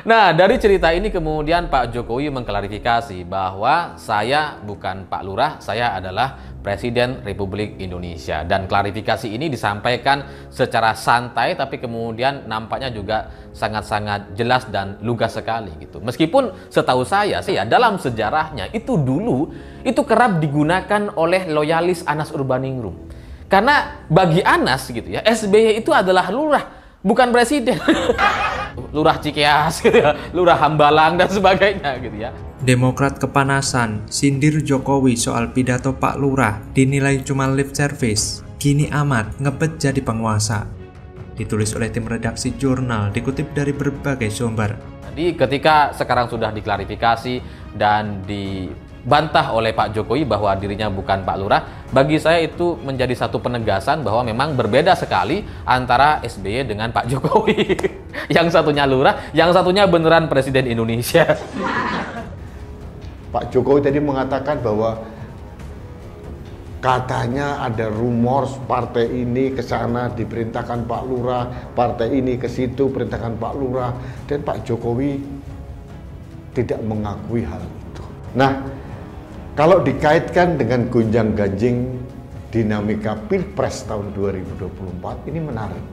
Nah, dari cerita ini kemudian Pak Jokowi mengklarifikasi bahwa saya bukan Pak Lurah, saya adalah Presiden Republik Indonesia. Dan klarifikasi ini disampaikan secara santai, tapi kemudian nampaknya juga sangat-sangat jelas dan lugas sekali gitu. Meskipun setahu saya sih ya, dalam sejarahnya itu dulu itu kerap digunakan oleh loyalis Anas Urbaningrum. Karena bagi Anas gitu ya, SBY itu adalah lurah, bukan presiden. Lurah Cikeas gitu ya, Lurah Hambalang dan sebagainya gitu ya. Demokrat kepanasan, sindir Jokowi soal pidato Pak Lurah, dinilai cuma lip service, gini amat ngebet jadi penguasa. Ditulis oleh tim redaksi jurnal, dikutip dari berbagai sumber. Jadi ketika sekarang sudah diklarifikasi dan dibantah oleh Pak Jokowi bahwa dirinya bukan Pak Lurah, bagi saya itu menjadi satu penegasan bahwa memang berbeda sekali antara SBY dengan Pak Jokowi. Yang satunya lurah, yang satunya beneran Presiden Indonesia. Pak Jokowi tadi mengatakan bahwa katanya ada rumor partai ini ke sana diperintahkan Pak Lurah, partai ini ke situ perintahkan Pak Lurah, dan Pak Jokowi tidak mengakui hal itu. Nah, kalau dikaitkan dengan gonjang-ganjing dinamika Pilpres tahun 2024 ini menarik.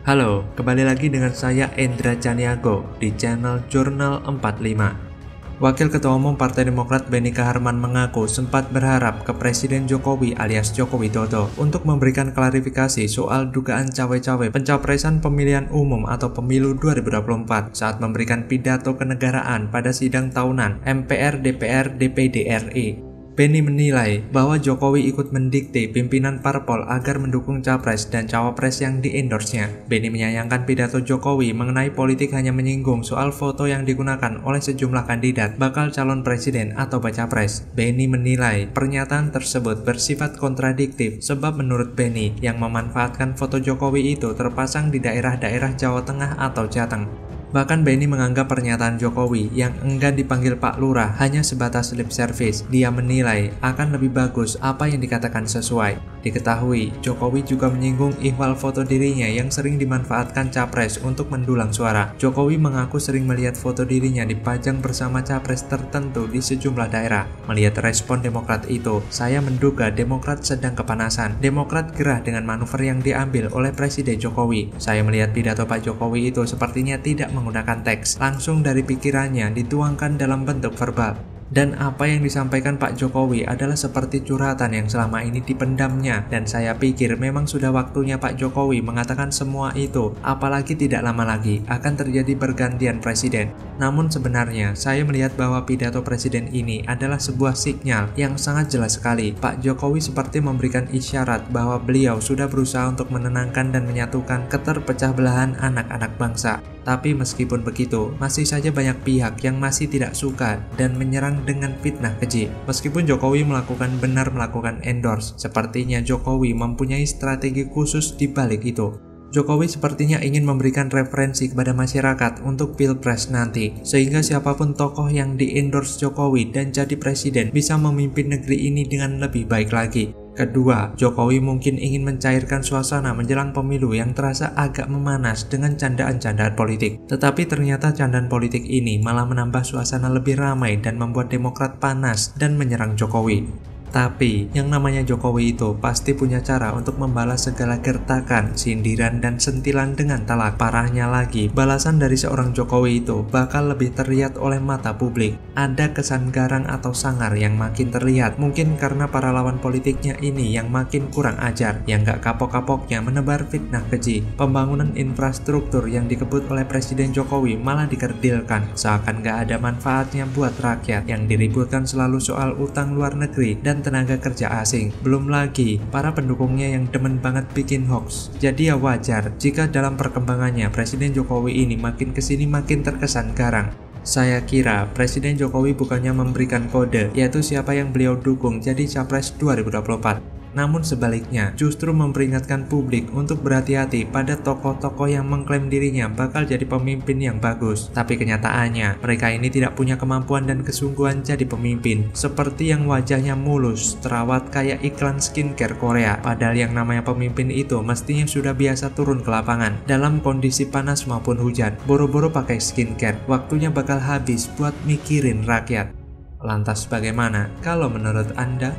Halo, kembali lagi dengan saya Endra Caniago di channel Jurnal 45. Wakil Ketua Umum Partai Demokrat Benny Kaharman mengaku sempat berharap ke Presiden Jokowi alias Joko Widodo untuk memberikan klarifikasi soal dugaan cawe-cawe pencapresan pemilihan umum atau pemilu 2024 saat memberikan pidato kenegaraan pada sidang tahunan MPR, DPR, DPD RI. Benny menilai bahwa Jokowi ikut mendikte pimpinan parpol agar mendukung capres dan cawapres yang di-endorse-nya. Benny menyayangkan pidato Jokowi mengenai politik hanya menyinggung soal foto yang digunakan oleh sejumlah kandidat bakal calon presiden atau baca pres. Benny menilai pernyataan tersebut bersifat kontradiktif sebab menurut Benny yang memanfaatkan foto Jokowi itu terpasang di daerah-daerah Jawa Tengah atau Jateng. Bahkan Benny menganggap pernyataan Jokowi yang enggan dipanggil Pak Lurah hanya sebatas lip service. Dia menilai akan lebih bagus apa yang dikatakan sesuai. Diketahui, Jokowi juga menyinggung ihwal foto dirinya yang sering dimanfaatkan capres untuk mendulang suara. Jokowi mengaku sering melihat foto dirinya dipajang bersama capres tertentu di sejumlah daerah. Melihat respon Demokrat itu, saya menduga Demokrat sedang kepanasan. Demokrat gerah dengan manuver yang diambil oleh Presiden Jokowi. Saya melihat pidato Pak Jokowi itu sepertinya tidak menggunakan teks, langsung dari pikirannya dituangkan dalam bentuk verbal. Dan apa yang disampaikan Pak Jokowi adalah seperti curhatan yang selama ini dipendamnya, dan saya pikir memang sudah waktunya Pak Jokowi mengatakan semua itu, apalagi tidak lama lagi akan terjadi pergantian presiden. Namun sebenarnya saya melihat bahwa pidato presiden ini adalah sebuah sinyal yang sangat jelas sekali. Pak Jokowi seperti memberikan isyarat bahwa beliau sudah berusaha untuk menenangkan dan menyatukan keterpecah belahan anak-anak bangsa. Tapi meskipun begitu, masih saja banyak pihak yang masih tidak suka dan menyerang dengan fitnah keji. Meskipun Jokowi benar melakukan endorse, sepertinya Jokowi mempunyai strategi khusus di balik itu. Jokowi sepertinya ingin memberikan referensi kepada masyarakat untuk Pilpres nanti, sehingga siapapun tokoh yang di-endorse Jokowi dan jadi presiden bisa memimpin negeri ini dengan lebih baik lagi. Kedua, Jokowi mungkin ingin mencairkan suasana menjelang pemilu yang terasa agak memanas dengan candaan-candaan politik. Tetapi ternyata candaan politik ini malah menambah suasana lebih ramai dan membuat Demokrat panas dan menyerang Jokowi. Tapi, yang namanya Jokowi itu pasti punya cara untuk membalas segala gertakan, sindiran, dan sentilan dengan talak. Parahnya lagi, balasan dari seorang Jokowi itu bakal lebih terlihat oleh mata publik. Ada kesan garang atau sangar yang makin terlihat, mungkin karena para lawan politiknya ini yang makin kurang ajar, yang gak kapok-kapoknya menebar fitnah keji. Pembangunan infrastruktur yang dikebut oleh Presiden Jokowi malah dikerdilkan, seakan gak ada manfaatnya buat rakyat, yang diributkan selalu soal utang luar negeri dan tenaga kerja asing. Belum lagi para pendukungnya yang demen banget bikin hoax. Jadi ya wajar jika dalam perkembangannya Presiden Jokowi ini makin kesini makin terkesan garang. Saya kira Presiden Jokowi bukannya memberikan kode, yaitu siapa yang beliau dukung jadi capres 2024. Namun sebaliknya, justru memperingatkan publik untuk berhati-hati pada tokoh-tokoh yang mengklaim dirinya bakal jadi pemimpin yang bagus. Tapi kenyataannya, mereka ini tidak punya kemampuan dan kesungguhan jadi pemimpin. Seperti yang wajahnya mulus, terawat kayak iklan skincare Korea. Padahal yang namanya pemimpin itu mestinya sudah biasa turun ke lapangan dalam kondisi panas maupun hujan. Boro-boro pakai skincare, waktunya bakal habis buat mikirin rakyat. Lantas bagaimana kalau menurut Anda?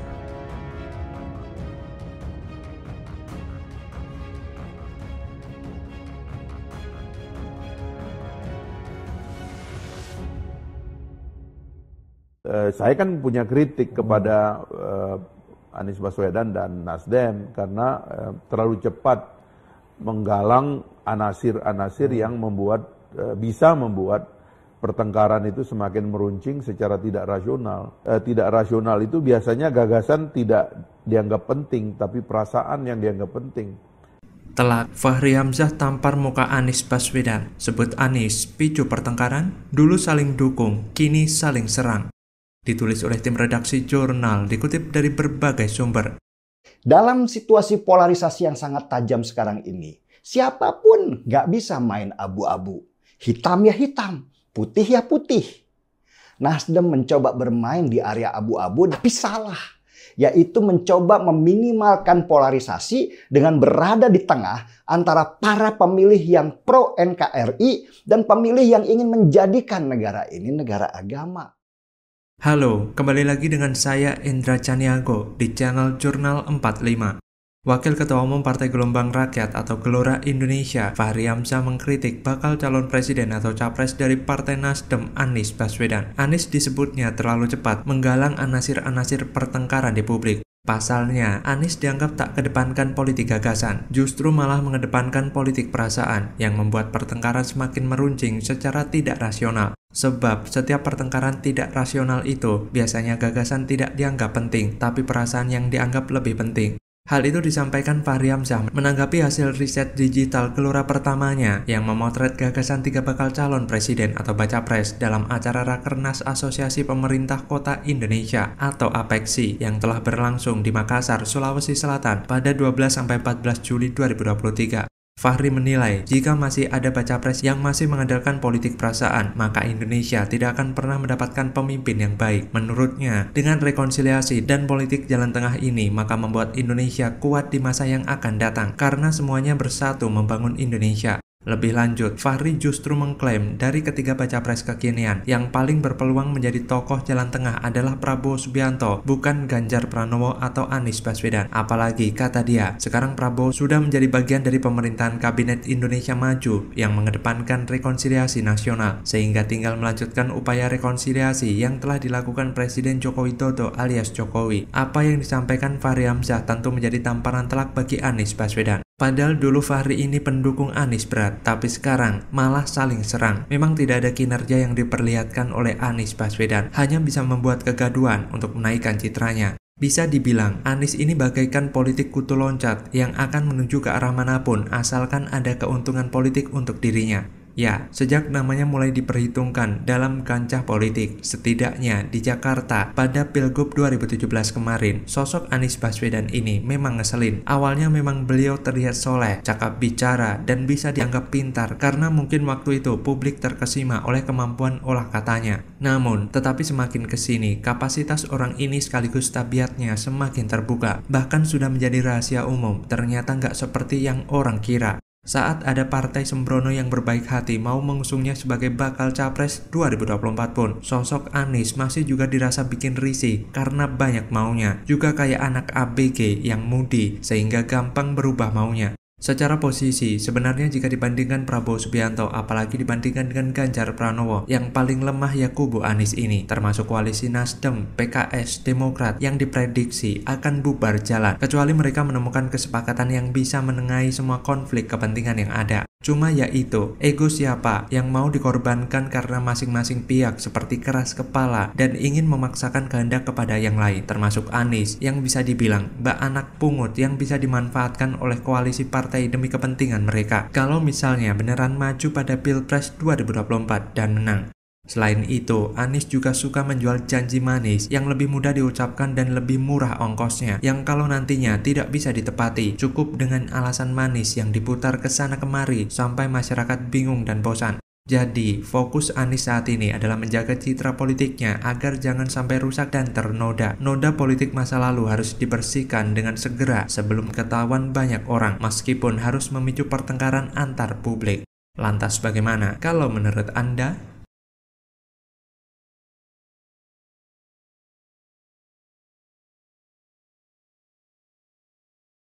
Saya kan punya kritik kepada Anies Baswedan dan Nasdem karena terlalu cepat menggalang anasir-anasir yang bisa membuat pertengkaran itu semakin meruncing secara tidak rasional. Tidak rasional itu biasanya gagasan tidak dianggap penting, tapi perasaan yang dianggap penting. Telak, Fahri Hamzah tampar muka Anies Baswedan. Sebut Anies picu pertengkaran, dulu saling dukung, kini saling serang. Ditulis oleh tim redaksi Jurnal, dikutip dari berbagai sumber. Dalam situasi polarisasi yang sangat tajam sekarang ini, siapapun nggak bisa main abu-abu. Hitam ya hitam, putih ya putih. Nasdem mencoba bermain di area abu-abu, tapi salah. Yaitu mencoba meminimalkan polarisasi dengan berada di tengah antara para pemilih yang pro NKRI dan pemilih yang ingin menjadikan negara ini negara agama. Halo, kembali lagi dengan saya Endra Caniago di channel Jurnal 45. Wakil Ketua Umum Partai Gelombang Rakyat atau Gelora Indonesia, Fahri Hamzah mengkritik bakal calon presiden atau capres dari Partai Nasdem, Anies Baswedan. Anies disebutnya terlalu cepat menggalang anasir-anasir pertengkaran di publik. Pasalnya, Anies dianggap tak kedepankan politik gagasan, justru malah mengedepankan politik perasaan yang membuat pertengkaran semakin meruncing secara tidak rasional. Sebab setiap pertengkaran tidak rasional itu biasanya gagasan tidak dianggap penting, tapi perasaan yang dianggap lebih penting. Hal itu disampaikan Fahri Hamzah menanggapi hasil riset digital Gelora pertamanya yang memotret gagasan 3 bakal calon presiden atau baca pres dalam acara Rakernas Asosiasi Pemerintah Kota Indonesia atau APEKSI yang telah berlangsung di Makassar, Sulawesi Selatan pada 12-14 Juli 2023. Fahri menilai, jika masih ada baca pres yang masih mengandalkan politik perasaan, maka Indonesia tidak akan pernah mendapatkan pemimpin yang baik. Menurutnya, dengan rekonsiliasi dan politik jalan tengah ini, maka membuat Indonesia kuat di masa yang akan datang, karena semuanya bersatu membangun Indonesia. Lebih lanjut, Fahri justru mengklaim dari ketiga baca pres kekinian, yang paling berpeluang menjadi tokoh jalan tengah adalah Prabowo Subianto, bukan Ganjar Pranowo atau Anies Baswedan. Apalagi, kata dia, sekarang Prabowo sudah menjadi bagian dari pemerintahan Kabinet Indonesia Maju yang mengedepankan rekonsiliasi nasional, sehingga tinggal melanjutkan upaya rekonsiliasi yang telah dilakukan Presiden Joko Widodo alias Jokowi. Apa yang disampaikan Fahri Hamzah tentu menjadi tamparan telak bagi Anies Baswedan. Padahal dulu Fahri ini pendukung Anies berat, tapi sekarang malah saling serang. Memang tidak ada kinerja yang diperlihatkan oleh Anies Baswedan, hanya bisa membuat kegaduhan untuk menaikkan citranya. Bisa dibilang, Anies ini bagaikan politik kutu loncat yang akan menuju ke arah manapun asalkan ada keuntungan politik untuk dirinya. Ya, sejak namanya mulai diperhitungkan dalam kancah politik, setidaknya di Jakarta pada Pilgub 2017 kemarin, sosok Anies Baswedan ini memang ngeselin. Awalnya memang beliau terlihat soleh, cakap bicara, dan bisa dianggap pintar karena mungkin waktu itu publik terkesima oleh kemampuan olah katanya. Namun, tetapi semakin kesini, kapasitas orang ini sekaligus tabiatnya semakin terbuka. Bahkan sudah menjadi rahasia umum, ternyata nggak seperti yang orang kira. Saat ada partai sembrono yang berbaik hati mau mengusungnya sebagai bakal capres 2024 pun, sosok Anies masih juga dirasa bikin risih karena banyak maunya. Juga kayak anak ABG yang mudi sehingga gampang berubah maunya. Secara posisi, sebenarnya jika dibandingkan Prabowo Subianto, apalagi dibandingkan dengan Ganjar Pranowo, yang paling lemah ya kubu Anies ini, termasuk koalisi Nasdem, PKS, Demokrat, yang diprediksi akan bubar jalan, kecuali mereka menemukan kesepakatan yang bisa menengahi semua konflik kepentingan yang ada. Cuma yaitu, ego siapa yang mau dikorbankan karena masing-masing pihak seperti keras kepala dan ingin memaksakan kehendak kepada yang lain, termasuk Anies yang bisa dibilang mbak anak pungut yang bisa dimanfaatkan oleh koalisi partai demi kepentingan mereka. Kalau misalnya beneran maju pada Pilpres 2024 dan menang. Selain itu, Anies juga suka menjual janji manis yang lebih mudah diucapkan dan lebih murah ongkosnya, yang kalau nantinya tidak bisa ditepati, cukup dengan alasan manis yang diputar ke sana kemari sampai masyarakat bingung dan bosan. Jadi, fokus Anies saat ini adalah menjaga citra politiknya agar jangan sampai rusak dan ternoda. Noda politik masa lalu harus dibersihkan dengan segera sebelum ketahuan banyak orang, meskipun harus memicu pertengkaran antar publik. Lantas bagaimana kalau menurut Anda?